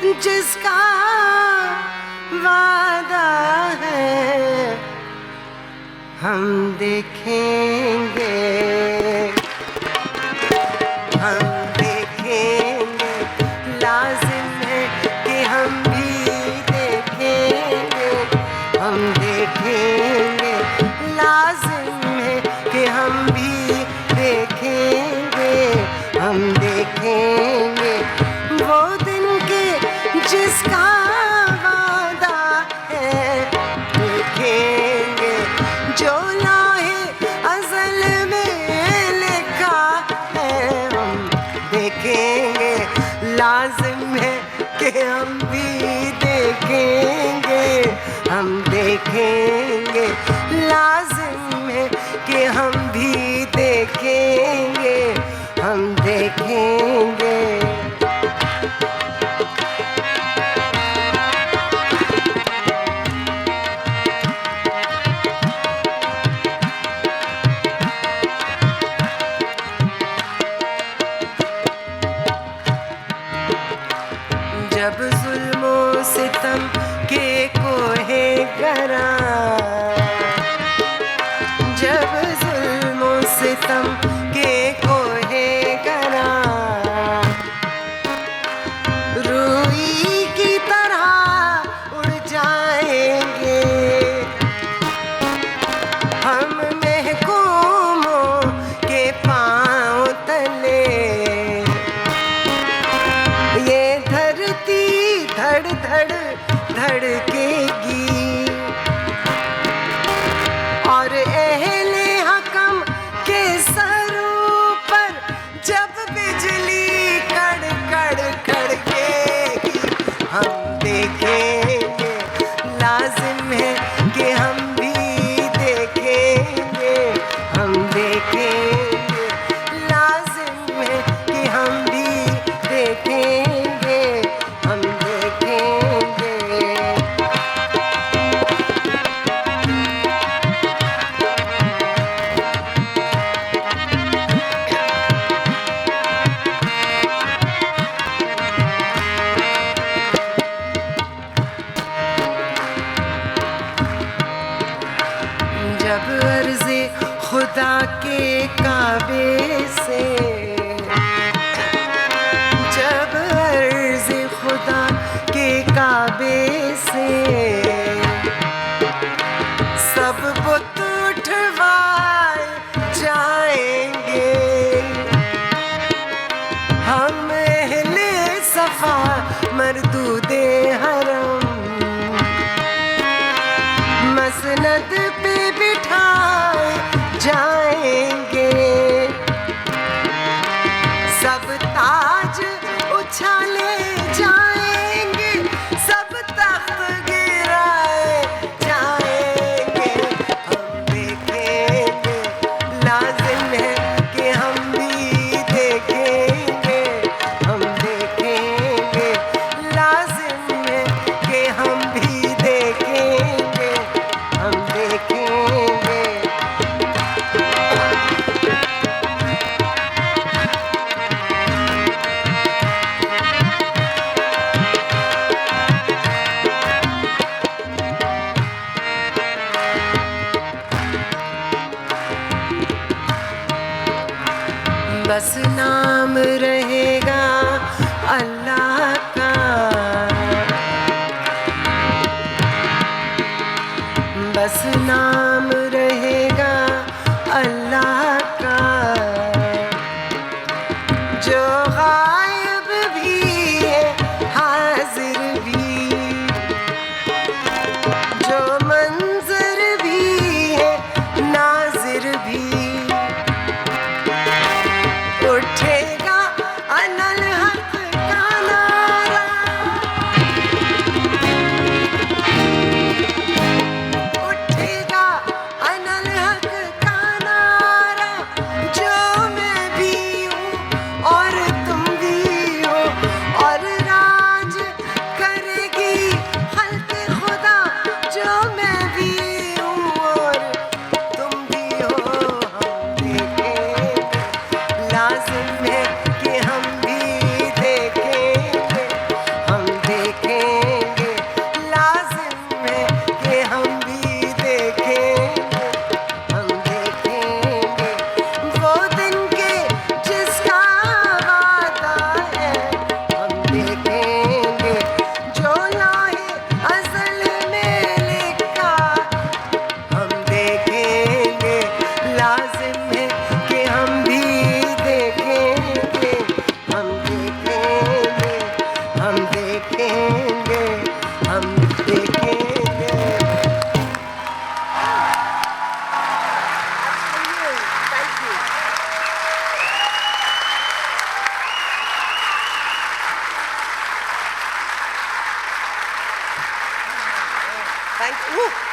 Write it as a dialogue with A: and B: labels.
A: जिसका वादा है हम देखेंगे, हम देखेंगे, लाजिम है कि हम भी देखेंगे, हम देखेंगे, लाजिम है कि हम भी देखेंगे, हम देखेंगे वो दिन के जिसका वादा है, देखेंगे जो लौहे अज़ल में लिखा है, हम देखेंगे, लाजिम है कि हम भी देखेंगे, हम देखेंगे, लाजिम है कि हम भी देखेंगे, हम देखेंगे। जब जुल्मो सितम के कोहे गरा, जब जुल्मो सितम के कोहे गरा, रूई की तरह उड़ जाएंगे हम महकूमों के पांव तले, ये धरती धड़ धड़ धड़केगी और अहले हकम के सरों पर जब बिजली कड़ कड़ कड़केगी, हम देखेंगे, लाजिम है कि हम भी देखेंगे, हम देखेंगे, लाजिम है कि हम भी देखेंगे, हम देखेंगे। जब अर्ज़े खुदा के काबे से, जब अर्ज़े खुदा के काबे से सब बुत उठवाए जाएंगे, हम अहले सफा मरदूदे हरम मसनद पे बिठाए जाएंगे, सब ताज उछाले जाएंगे, सब तख्त गिराए जाएंगे, हम देखेंगे, लाजिम है कि हम भी देखेंगे, हम देखेंगे, लाजिम है कि हम भी देखेंगे, हम देखेंगे। देखेंगे, हम देखेंगे। Thank you. Thank you.